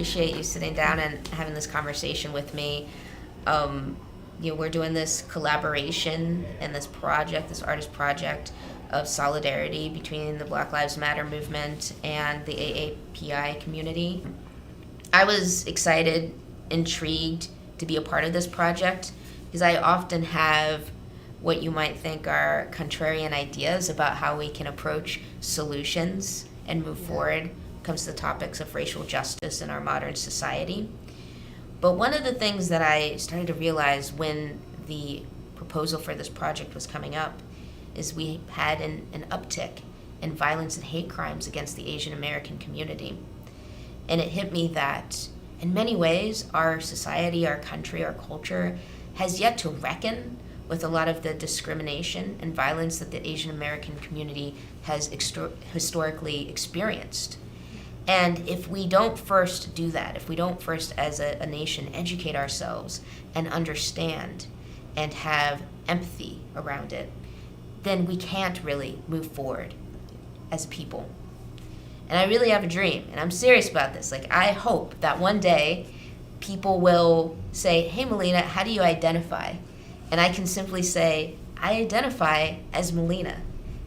appreciate you sitting down and having this conversation with me. We're doing this collaboration and this project, this artist project of solidarity between the Black Lives Matter movement and the AAPI community. I was excited, intrigued to be a part of this project because I often have what you might think are contrarian ideas about how we can approach solutions and move forward when it comes to the topics of racial justice in our modern society. But one of the things that I started to realize when the proposal for this project was coming up is we had an uptick in violence and hate crimes against the Asian American community. And it hit me that in many ways, our society, our country, our culture has yet to reckon with a lot of the discrimination and violence that the Asian American community has historically experienced. And if we don't first do that, if we don't first as a nation educate ourselves and understand and have empathy around it, then we can't really move forward as people. And I really have a dream, and I'm serious about this. Like, I hope that one day people will say, "Hey, Mellina, how do you identify?" And I can simply say, "I identify as Mellina,"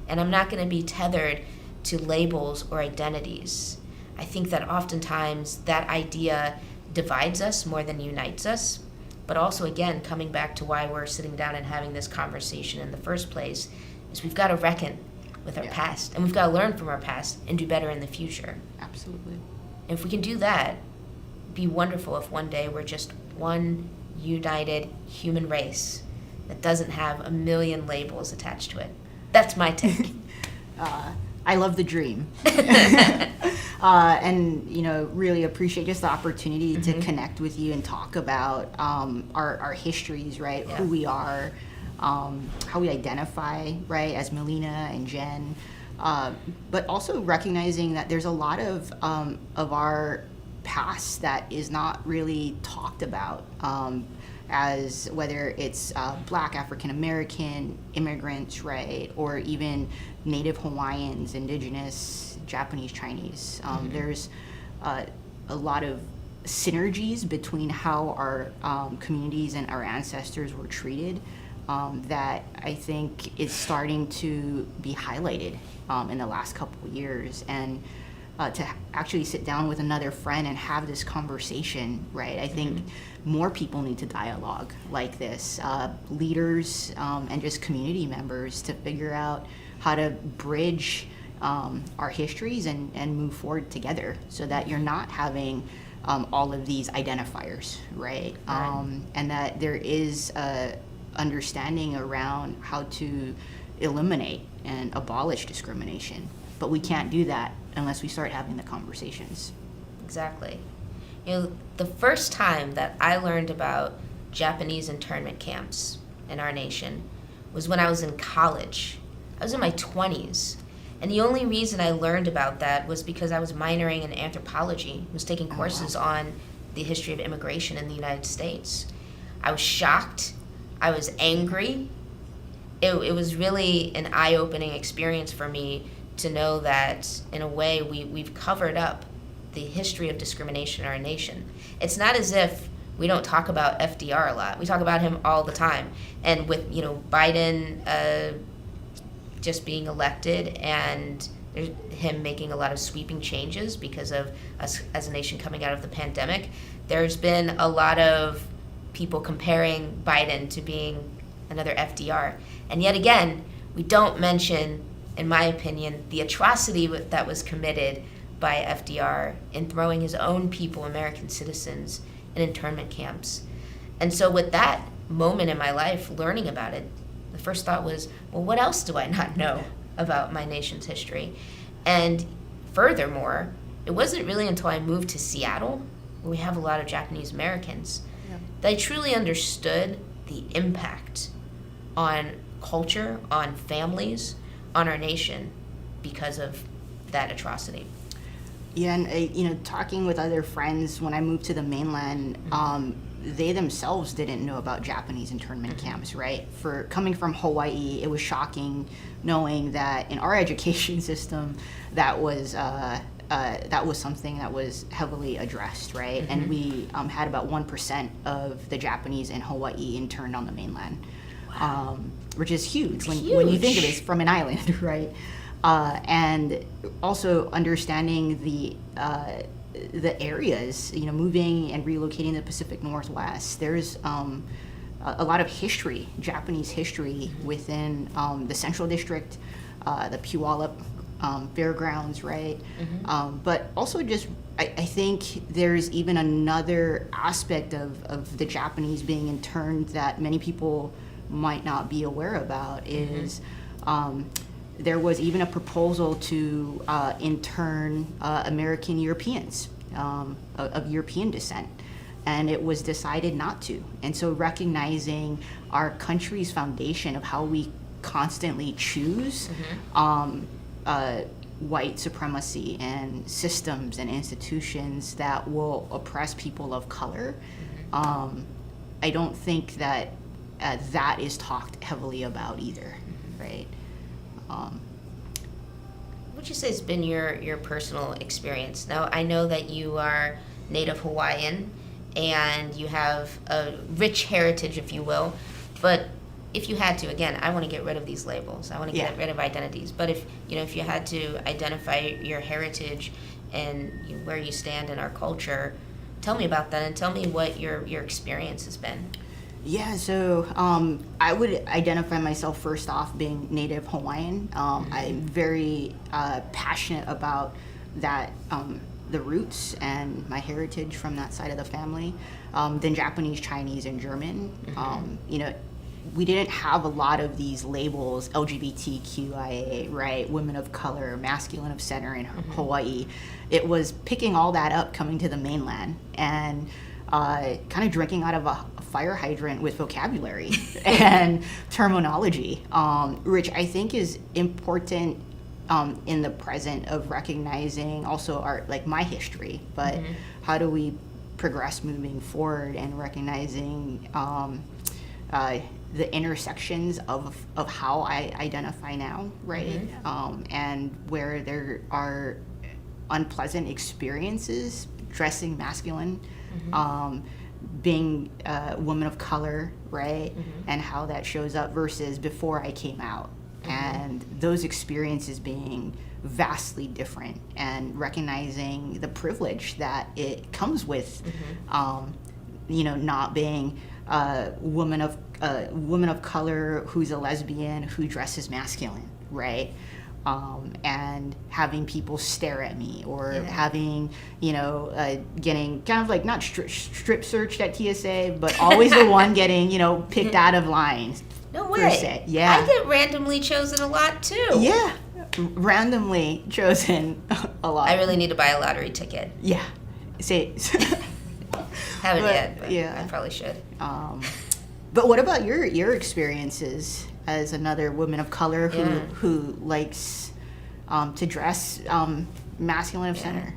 and I'm not going to be tethered to labels or identities. I think that oftentimes that idea divides us more than unites us. But also, again, coming back to why we're sitting down and having this conversation in the first place, is we've got to reckon with our past, and we've got to learn from our past and do better in the future. Absolutely. And if we can do that, it'd be wonderful if one day we're just one united human race that doesn't have a million labels attached to it. That's my take. I love the dream. And, really appreciate just the opportunity to connect with you and talk about our histories, right? Yeah. Who we are, how we identify, right, as Mellina and Jen. But also recognizing that there's a lot of our past that is not really talked about, as whether it's Black African American immigrants, right, or even Native Hawaiians, Indigenous, Japanese, Chinese. There's a lot of synergies between how our communities and our ancestors were treated that I think is starting to be highlighted in the last couple of years. And to actually sit down with another friend and have this conversation, right? I think more people need to dialogue like this, leaders and just community members, to figure out how to bridge our histories and move forward together so that you're not having all of these identifiers, right? And that there is a understanding around how to eliminate and abolish discrimination. But we can't do that unless we start having the conversations. Exactly. The first time that I learned about Japanese internment camps in our nation was when I was in college. I was in my 20s. And the only reason I learned about that was because I was minoring in anthropology, was taking courses on the history of immigration in the United States. I was shocked. I was angry. It was really an eye-opening experience for me to know that, in a way, we've covered up the history of discrimination in our nation. It's not as if we don't talk about FDR a lot. We talk about him all the time. And with Biden just being elected and him making a lot of sweeping changes because of us as a nation coming out of the pandemic, there's been a lot of people comparing Biden to being another FDR. And yet again, we don't mention, in my opinion, the atrocity that was committed by FDR in throwing his own people, American citizens, in internment camps. And so with that moment in my life, learning about it, the first thought was, well, what else do I not know about my nation's history? And furthermore, it wasn't really until I moved to Seattle, where we have a lot of Japanese Americans, that I truly understood the impact on culture, on families, on our nation because of that atrocity. Yeah, and talking with other friends when I moved to the mainland, they themselves didn't know about Japanese internment camps, right? For coming from Hawaii, it was shocking knowing that in our education system, that was that was something that was heavily addressed, right? Mm-hmm. And we had about 1% of the Japanese in Hawaii interned on the mainland. Wow. Which is huge when you think of it from an island, right? And also understanding the areas, moving and relocating to the Pacific Northwest. There's a lot of history, Japanese history within the Central District, the Puyallup Fairgrounds, right? Mm-hmm. But also just, I think there's even another aspect of the Japanese being interned that many people might not be aware about is there was even a proposal to intern American Europeans of European descent, and it was decided not to. And so recognizing our country's foundation of how we constantly choose white supremacy and systems and institutions that will oppress people of color, I don't think that that is talked heavily about either, right? What would you say has been your personal experience? Now, I know that you are Native Hawaiian and you have a rich heritage, if you will, but if you had to, again, I want to get rid of these labels. I want to get rid of identities. But if you had to identify your heritage and where you stand in our culture, tell me about that and tell me what your experience has been. Yeah, so I would identify myself first off being Native Hawaiian. I'm very passionate about that, the roots and my heritage from that side of the family. Then Japanese, Chinese, and German. We didn't have a lot of these labels, LGBTQIA, right? Women of color, masculine of center in Hawaii. It was picking all that up coming to the mainland and kind of drinking out of a fire hydrant with vocabulary and terminology, which I think is important in the present of recognizing also my history, but how do we progress moving forward and recognizing the intersections of how I identify now, right? And where there are unpleasant experiences dressing masculine, being a woman of color, right? And how that shows up versus before I came out. And those experiences being vastly different and recognizing the privilege that it comes with, not being a woman of color who's a lesbian who dresses masculine, right? And having people stare at me or having, getting kind of like not strip searched at TSA, but always the one getting, picked out of line. No way. Yeah. I get randomly chosen a lot too. Yeah. Randomly chosen a lot. I really need to buy a lottery ticket. Yeah. Say. Haven't yet, but I probably should. But what about your experiences as another woman of color who likes to dress masculine of center?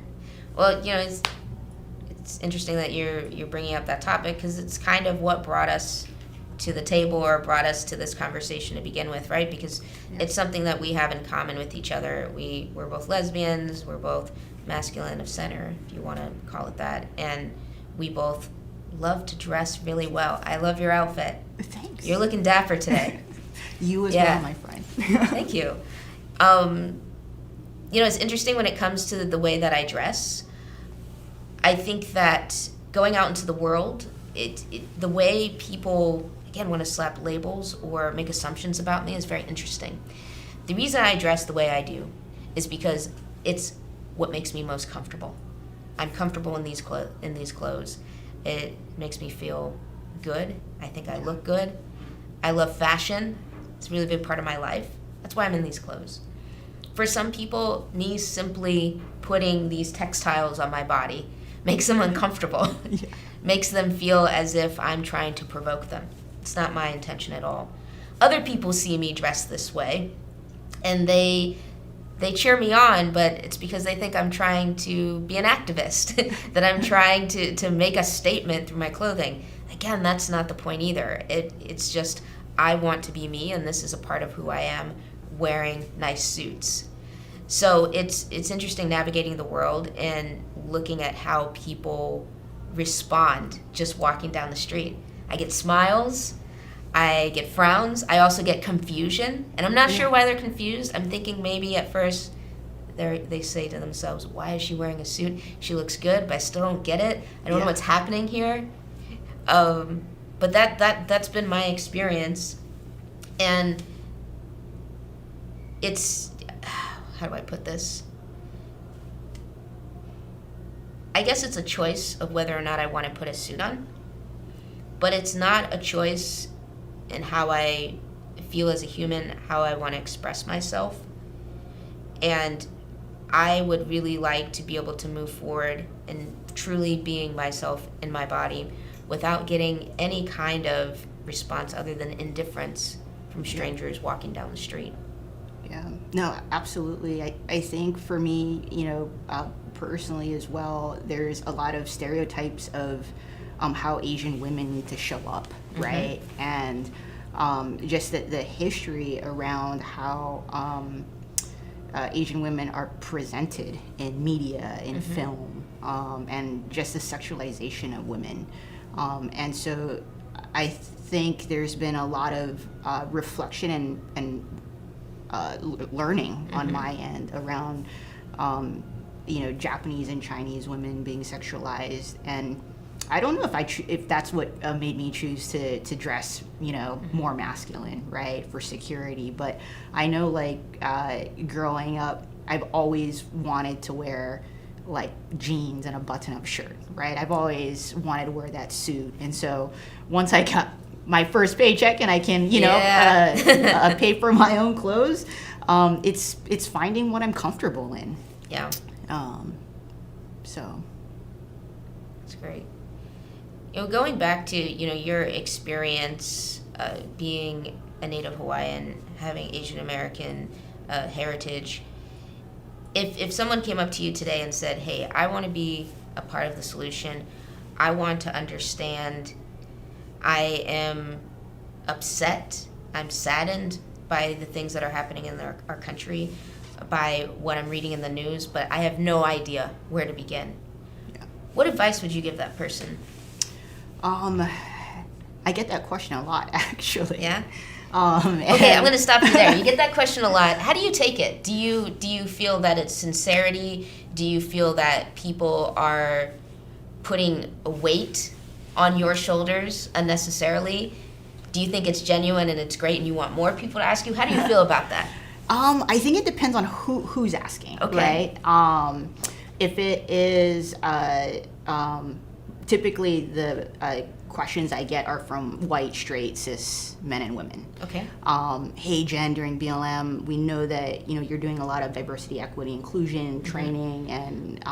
Well, it's interesting that you're bringing up that topic because it's kind of what brought us to the table or brought us to this conversation to begin with, right? Because it's something that we have in common with each other. We're both lesbians, we're both masculine of center, if you want to call it that, and we both love to dress really well. I love your outfit. Thanks. You're looking dapper today. You as well, my friend. Thank you. It's interesting when it comes to the way that I dress. I think that going out into the world, the way people, again, want to slap labels or make assumptions about me is very interesting. The reason I dress the way I do is because it's what makes me most comfortable. I'm comfortable in these clothes. It makes me feel good. I think I look good. I love fashion. It's a really big part of my life. That's why I'm in these clothes. For some people, me simply putting these textiles on my body makes them uncomfortable. Makes them feel as if I'm trying to provoke them. It's not my intention at all. Other people see me dressed this way, and they cheer me on, but it's because they think I'm trying to be an activist, that I'm trying to make a statement through my clothing. Again, that's not the point either. It's just I want to be me, and this is a part of who I am, wearing nice suits. So it's interesting navigating the world and looking at how people respond just walking down the street. I get smiles, I get frowns, I also get confusion, and I'm not sure why they're confused. I'm thinking maybe at first they say to themselves, why is she wearing a suit? She looks good, but I still don't get it. I don't know what's happening here. But that's been my experience. And it's, how do I put this? I guess it's a choice of whether or not I want to put a suit on, but it's not a choice in how I feel as a human, how I want to express myself. And I would really like to be able to move forward and truly being myself in my body without getting any kind of response other than indifference from strangers walking down the street. Yeah, no, absolutely. I think for me, personally as well, there's a lot of stereotypes of how Asian women need to show up, right? And just the history around how Asian women are presented in media, in film, and just the sexualization of women. And so I think there's been a lot of reflection and learning on my end around, Japanese and Chinese women being sexualized. And I don't know if that's what made me choose to dress, more masculine, right, for security. But I know, growing up, I've always wanted to wear jeans and a button-up shirt, right? I've always wanted to wear that suit. And so once I got my first paycheck and I can, pay for my own clothes, it's finding what I'm comfortable in. Yeah. So. That's great. Going back to, your experience being a Native Hawaiian, having Asian American heritage, if someone came up to you today and said, hey, I want to be a part of the solution, I want to understand, I am upset, I'm saddened by the things that are happening in our country, by what I'm reading in the news, but I have no idea where to begin. Yeah. What advice would you give that person? I get that question a lot, actually. Yeah? Okay, I'm going to stop you there. You get that question a lot. How do you take it? Do you feel that it's sincerity? Do you feel that people are putting a weight on your shoulders unnecessarily? Do you think it's genuine and it's great and you want more people to ask you? How do you feel about that? I think it depends on who's asking, okay. Right? If it is typically the questions I get are from white, straight, cis men and women. Okay. Hey, Jen, during BLM, we know that you're doing a lot of diversity, equity, inclusion training, and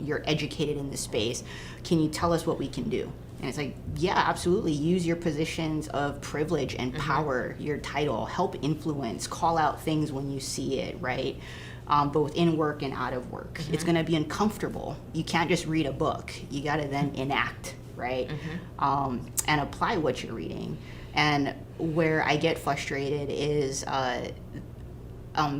you're educated in this space. Can you tell us what we can do? And it's like, yeah, absolutely. Use your positions of privilege and power, your title, help influence, call out things when you see it, right? Both in work and out of work. It's going to be uncomfortable. You can't just read a book. You got to then enact, right? And apply what you're reading. And where I get frustrated is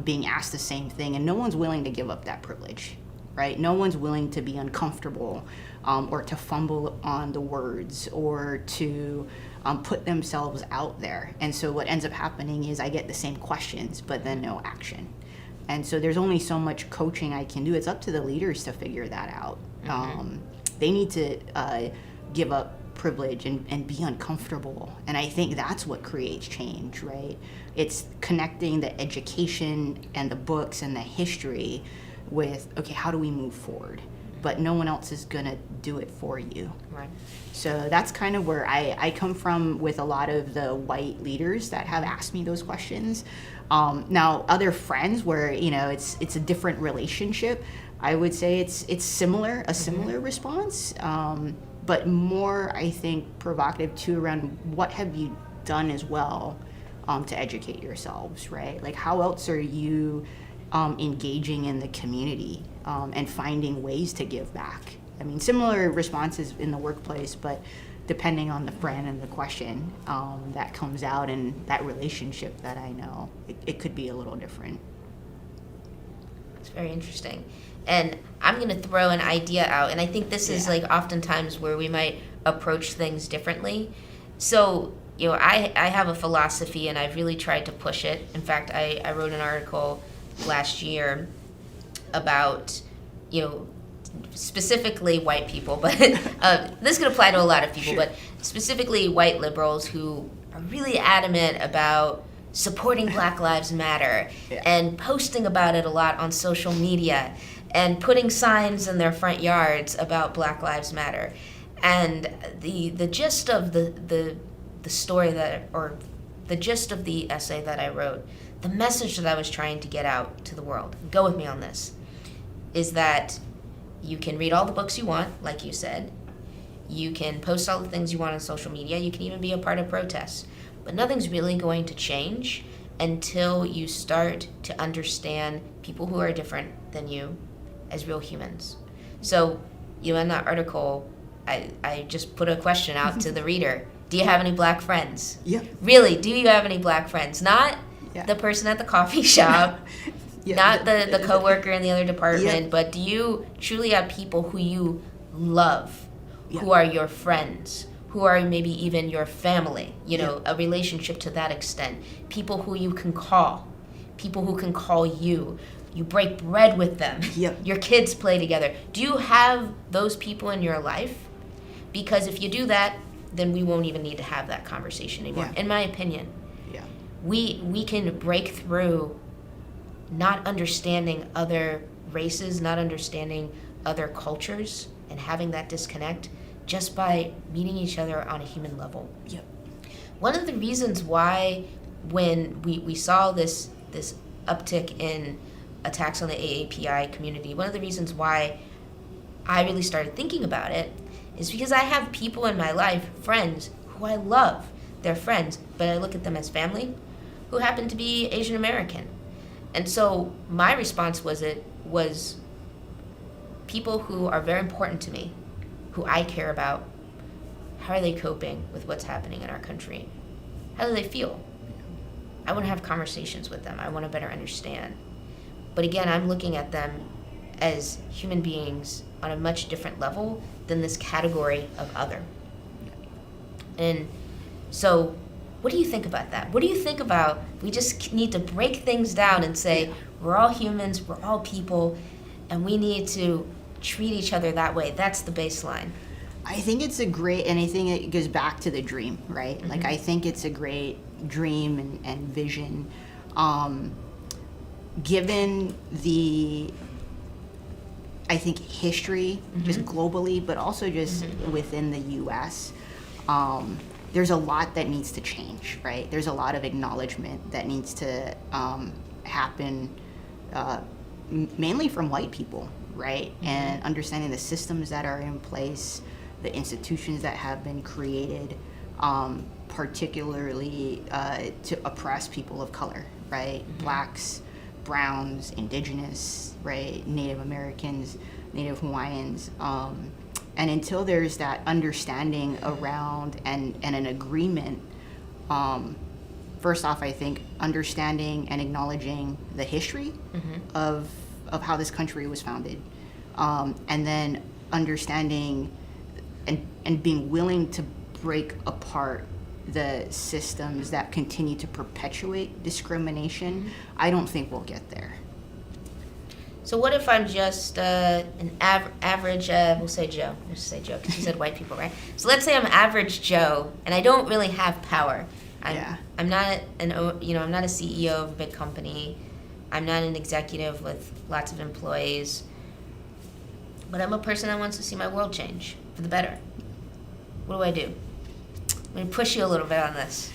being asked the same thing, and no one's willing to give up that privilege, right? No one's willing to be uncomfortable or to fumble on the words or to put themselves out there. And so what ends up happening is I get the same questions, but then no action. And so there's only so much coaching I can do. It's up to the leaders to figure that out. They need to give up privilege and be uncomfortable. And I think that's what creates change, right? It's connecting the education and the books and the history with, okay, how do we move forward? But no one else is gonna do it for you. Right. So that's kind of where I come from with a lot of the white leaders that have asked me those questions. Now, other friends where it's a different relationship, I would say it's similar response, but more I think provocative too around what have you done as well to educate yourselves, right? Like how else are you engaging in the community and finding ways to give back? I mean, similar responses in the workplace, but depending on the friend and the question that comes out and that relationship that I know, it could be a little different. That's It's very interesting. And I'm going to throw an idea out, and I think this is like oftentimes where we might approach things differently. So, I have a philosophy, and I've really tried to push it. In fact, I wrote an article last year about, specifically white people, but this could apply to a lot of people, but specifically white liberals who are really adamant about supporting Black Lives Matter and posting about it a lot on social media and putting signs in their front yards about Black Lives Matter. And the gist of the story or the gist of the essay that I wrote, the message that I was trying to get out to the world, go with me on this, is that you can read all the books you want, like you said. You can post all the things you want on social media. You can even be a part of protests. But nothing's really going to change until you start to understand people who are different than you as real humans. So, in that article, I just put a question out to the reader. Do you have any Black friends? Yeah. Really, do you have any Black friends? Not the person at the coffee shop, not the coworker in the other department, but do you truly have people who you love, who are your friends, who are maybe even your family, a relationship to that extent, people who you can call, people who can call you. You break bread with them. Your kids play together. Do you have those people in your life? Because if you do that, then we won't even need to have that conversation anymore. In my opinion, we can break through not understanding other races, not understanding other cultures, and having that disconnect just by meeting each other on a human level. One of the reasons why, when we saw this uptick in attacks on the AAPI community, one of the reasons why I really started thinking about it is because I have people in my life, friends, who I love. They're friends, but I look at them as family, who happen to be Asian American. And so my response was people who are very important to me, who I care about. How are they coping with what's happening in our country? How do they feel? I want to have conversations with them. I want to better understand. But again, I'm looking at them as human beings on a much different level than this category of other. And so what do you think about that? What do you think about, we just need to break things down and say, we're all humans, we're all people, and we need to treat each other that way. That's the baseline. I think it's a great, and I think it goes back to the dream, right? Like, I think it's a great dream and vision. Given the, I think, history, just globally, but also just within the U.S., there's a lot that needs to change, right? There's a lot of acknowledgement that needs to happen, mainly from white people, right? And understanding the systems that are in place, the institutions that have been created, particularly to oppress people of color, right? Blacks, Browns, Indigenous, right? Native Americans, Native Hawaiians. And until there's that understanding around and an agreement, first off, I think understanding and acknowledging the history of how this country was founded, and then understanding and being willing to break apart the systems that continue to perpetuate discrimination, I don't think we'll get there. So what if I'm just an average, we'll say Joe. Let's say Joe, because you said white people, right? So let's say I'm average Joe, and I don't really have power. I'm not I'm not a CEO of a big company. I'm not an executive with lots of employees. But I'm a person that wants to see my world change for the better. What do I do? I'm going to push you a little bit on this.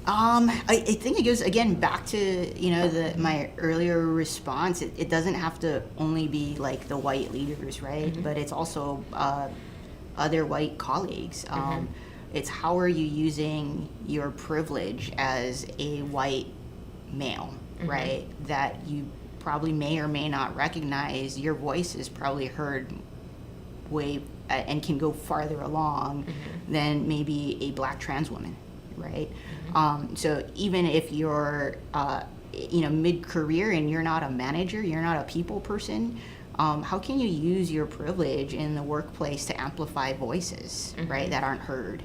I think it goes, again, back to, my earlier response. It doesn't have to only be like the white leaders, right? But it's also other white colleagues. It's how are you using your privilege as a white male, right? That you probably may or may not recognize. Your voice is probably heard way and can go farther along than maybe a black trans woman, right? So even if you're mid-career and you're not a manager, you're not a people person, how can you use your privilege in the workplace to amplify voices, right, that aren't heard?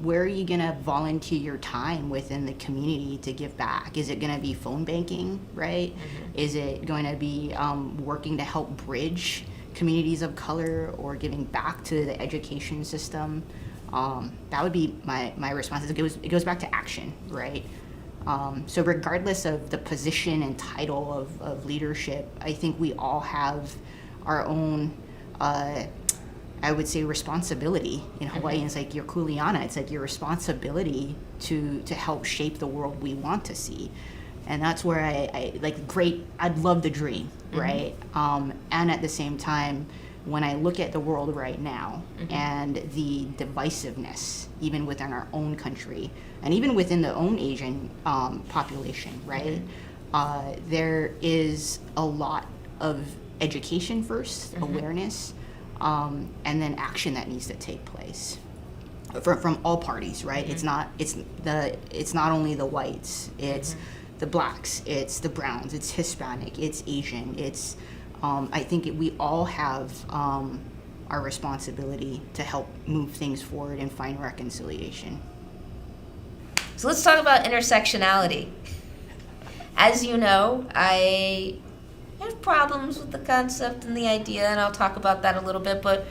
Where are you going to volunteer your time within the community to give back? Is it going to be phone banking, right? Is it going to be working to help bridge communities of color or giving back to the education system? That would be my response. It goes back to action, right? So regardless of the position and title of leadership, I think we all have our own I would say responsibility. In Hawaii, it's like your kuleana. It's like your responsibility to help shape the world we want to see. And that's where I'd love the dream, right? And at the same time, when I look at the world right now and the divisiveness, even within our own country, and even within the own Asian population, right? There is a lot of education first, awareness, and then action that needs to take place from all parties, right? It's not only the whites, it's the blacks, it's the browns, it's Hispanic, it's Asian, it's I think we all have our responsibility to help move things forward and find reconciliation. So let's talk about intersectionality. As you know, I have problems with the concept and the idea, and I'll talk about that a little bit, but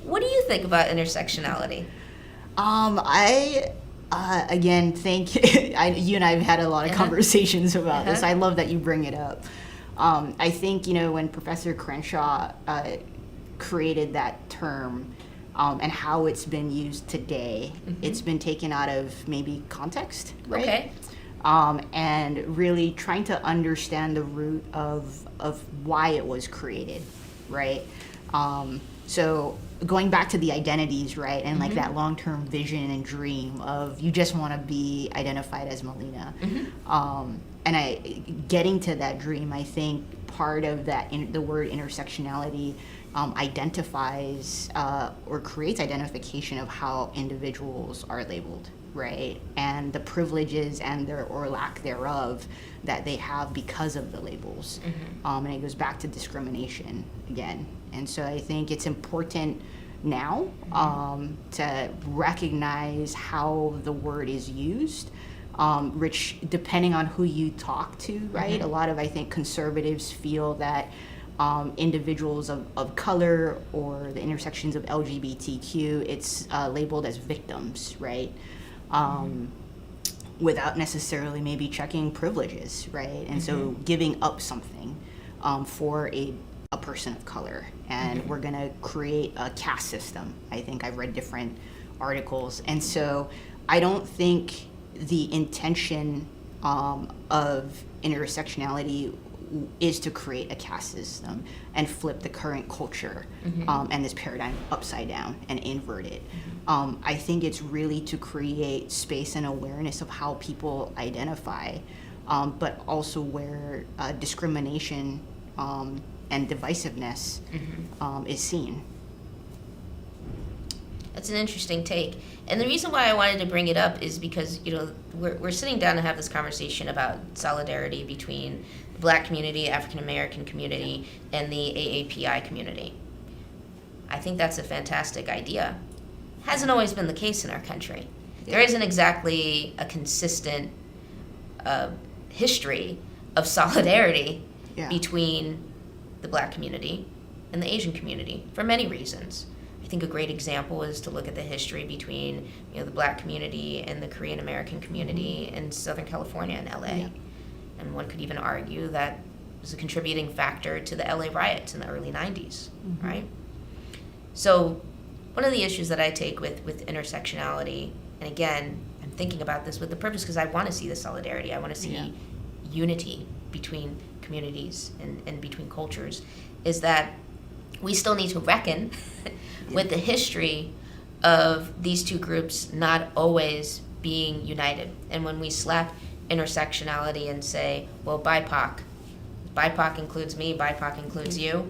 what do you think about intersectionality? Again, thank you. You and I have had a lot of conversations about this. I love that you bring it up. I think, when Professor Crenshaw created that term and how it's been used today, it's been taken out of maybe context, right? Okay. And really trying to understand the root of why it was created, right? So going back to the identities, right, and like that long-term vision and dream of you just want to be identified as Mellina. And getting to that dream, I think part of that, the word intersectionality identifies or creates identification of how individuals are labeled, right? And the privileges and or lack thereof that they have because of the labels. And it goes back to discrimination again. And so I think it's important now to recognize how the word is used, which depending on who you talk to, right? A lot of, I think, conservatives feel that individuals of color or the intersections of LGBTQ, it's labeled as victims, right? Without necessarily maybe checking privileges, right? And so giving up something for a person of color. And we're gonna create a caste system. I think I've read different articles. And so I don't think the intention of intersectionality is to create a caste system and flip the current culture and this paradigm upside down and invert it. I think it's really to create space and awareness of how people identify, but also where discrimination and divisiveness is seen. That's an interesting take. And the reason why I wanted to bring it up is because, we're sitting down to have this conversation about solidarity between the Black community, African American community, and the AAPI community. I think that's a fantastic idea. Hasn't always been the case in our country. There isn't exactly a consistent history of solidarity between the Black community and the Asian community for many reasons. I think a great example is to look at the history between the Black community and the Korean American community in Southern California and LA. Yeah. And one could even argue that was a contributing factor to the LA riots in the early 90s, right? So one of the issues that I take with intersectionality, and again, I'm thinking about this with the purpose because I want to see the solidarity, I want to see unity between communities and between cultures, is that we still need to reckon with the history of these two groups not always being united. And when we slap intersectionality and say, well, BIPOC includes me, BIPOC includes you,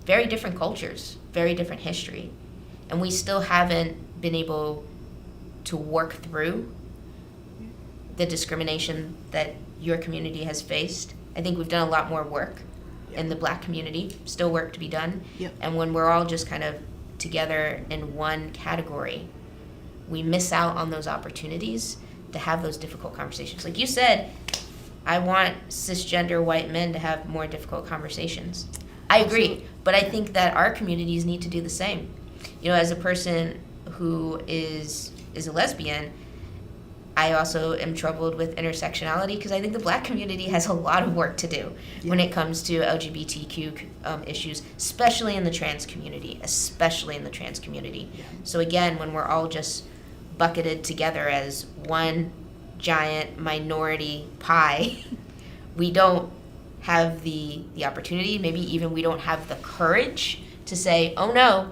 very different cultures, very different history. And we still haven't been able to work through the discrimination that your community has faced. I think we've done a lot more work in the Black community, still work to be done. Yep. And when we're all just kind of together in one category, we miss out on those opportunities to have those difficult conversations. Like you said, I want cisgender white men to have more difficult conversations. I agree, Absolutely. but I think that our communities need to do the same. You know, as a person who is a lesbian, I also am troubled with intersectionality because I think the Black community has a lot of work to do when it comes to LGBTQ issues, especially in the trans community, So again, when we're all just bucketed together as one giant minority pie, we don't have the opportunity, maybe even we don't have the courage to say, oh no,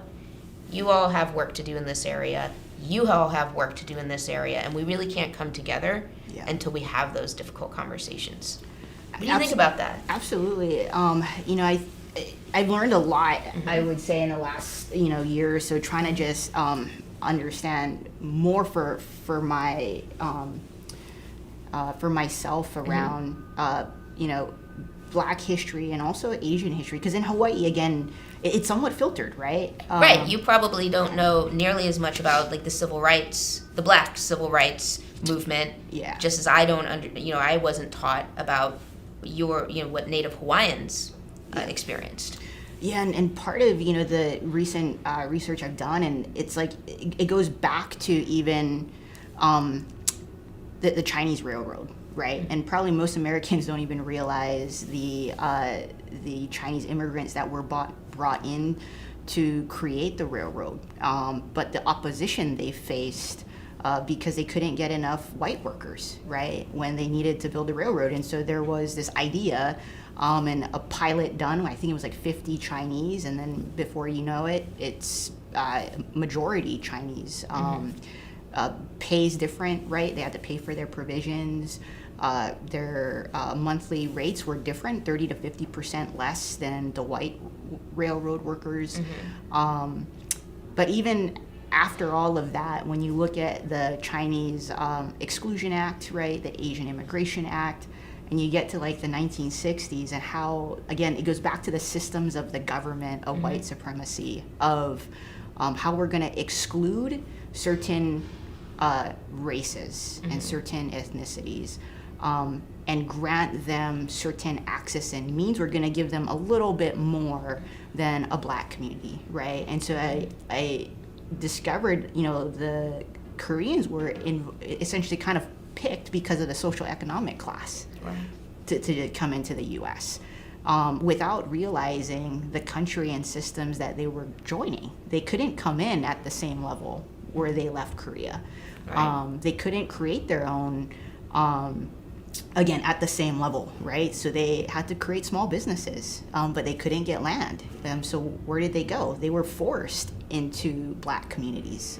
you all have work to do in this area, you all have work to do in this area, and we really can't come together until we have those difficult conversations. What do you think about that? Absolutely. You know, I've learned a lot, I would say, in the last, year or so, trying to just understand more for myself around, Black history and also Asian history. Because in Hawaii, again, it's somewhat filtered, right? Right. You probably don't know nearly as much about like the Black civil rights movement. Yeah. Just as I don't I wasn't taught about what Native Hawaiians experienced. Yeah, and part of, the recent research I've done, and it's like, it goes back to even the Chinese railroad, right? Mm-hmm. And probably most Americans don't even realize the Chinese immigrants that were brought in to create the railroad, but the opposition they faced because they couldn't get enough white workers, right, when they needed to build a railroad. And so there was this idea and a pilot done, I think it was like 50 Chinese, and then before you know it, it's majority Chinese. Pays different, right? They had to pay for their provisions. Their monthly rates were different, 30 to 50% less than the white railroad workers. But even after all of that, when you look at the Chinese Exclusion Act, right, the Asian Immigration Act, and you get to like the 1960s and how, again, it goes back to the systems of the government of white supremacy, of how we're going to exclude certain races and certain ethnicities, and grant them certain access and means. We're going to give them a little bit more than a Black community, right? And so I discovered, the Koreans were essentially kind of picked because of the social economic class to come into the U.S. Without realizing the country and systems that they were joining. They couldn't come in at the same level where they left Korea. Right. They couldn't create their own, again, at the same level, right? So they had to create small businesses, but they couldn't get land. So where did they go? They were forced into Black communities.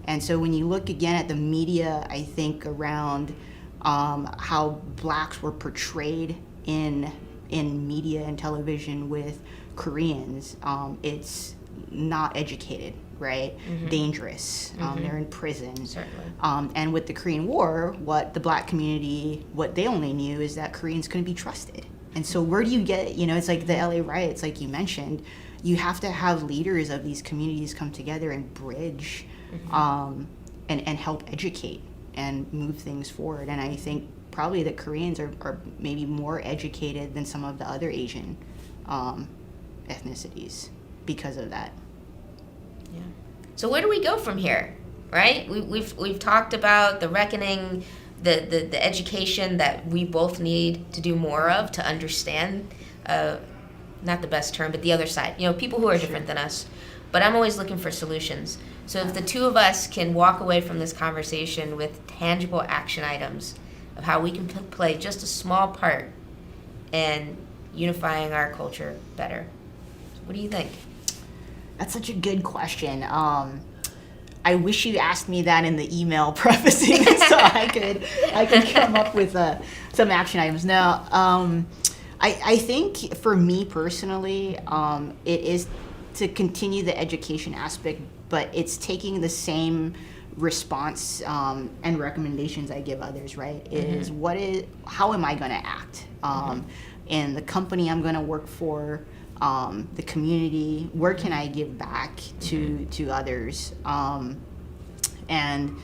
And so when you look again at the media, I think around how Blacks were portrayed in media and television with Koreans, it's not educated, right? Dangerous. They're in prison. Certainly. And with the Korean War, what the Black community, what they only knew is that Koreans couldn't be trusted. And so where do you get, it's like the LA riots, like you mentioned, you have to have leaders of these communities come together and bridge and help educate and move things forward. And I think probably the Koreans are maybe more educated than some of the other Asian ethnicities because of that. Yeah. So where do we go from here, right? We've talked about the reckoning, the education that we both need to do more of to understand, not the best term, but the other side. People who are different than us. But I'm always looking for solutions. So if the two of us can walk away from this conversation with tangible action items of how we can play just a small part in unifying our culture better, what do you think? That's such a good question. I wish you asked me that in the email prefacing so I could come up with some action items. No, I think for me personally, it is to continue the education aspect, but it's taking the same response and recommendations I give others, right, is how am I going to act in the company I'm going to work for, the community, where can I give back to others, and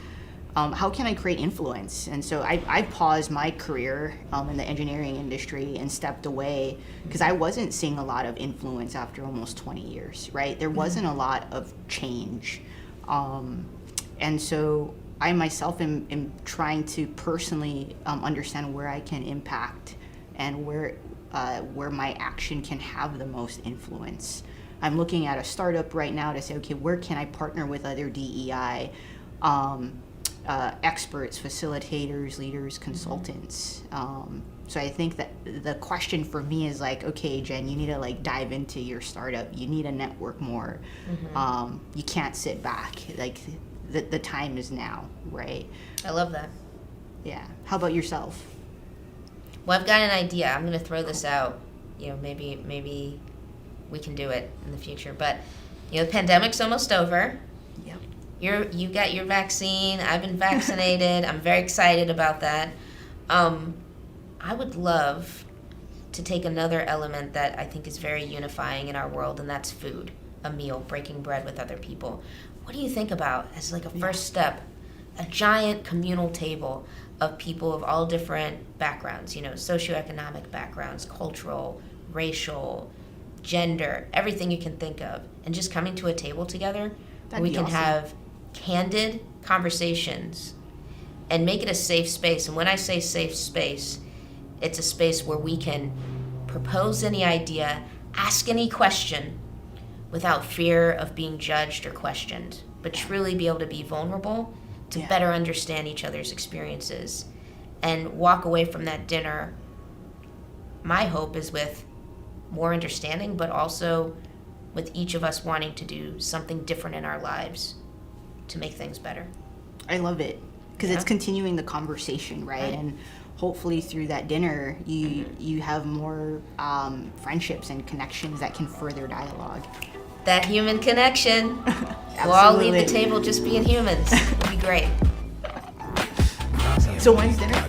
how can I create influence? And so I paused my career in the engineering industry and stepped away because I wasn't seeing a lot of influence after almost 20 years, right? There wasn't a lot of change. And so I myself am trying to personally understand where I can impact and where my action can have the most influence. I'm looking at a startup right now to say, okay, where can I partner with other DEI experts, facilitators, leaders, consultants. So I think that the question for me is like, okay, Jen, you need to like dive into your startup. You need to network more. You can't sit back. Like the time is now, right? I love that. Yeah. How about yourself? Well, I've got an idea. I'm going to throw this out. Maybe we can do it in the future. But the pandemic's almost over. Yep. You got your vaccine. I've been vaccinated. I'm very excited about that. I would love to take another element that I think is very unifying in our world, and that's food, a meal, breaking bread with other people. What do you think about as like a first step, a giant communal table of people of all different backgrounds, socioeconomic backgrounds, cultural, racial, gender, everything you can think of, and just coming to a table together where we can have candid conversations and make it a safe space. And when I say safe space, it's a space where we can propose any idea, ask any question without fear of being judged or questioned, but truly be able to be vulnerable to better understand each other's experiences and walk away from that dinner. My hope is with more understanding, but also with each of us wanting to do something different in our lives to make things better. I love it because it's continuing the conversation, right? And hopefully through that dinner, you have more friendships and connections that can further dialogue. That human connection. We'll all leave the table just being humans. It'll be great. So when's dinner?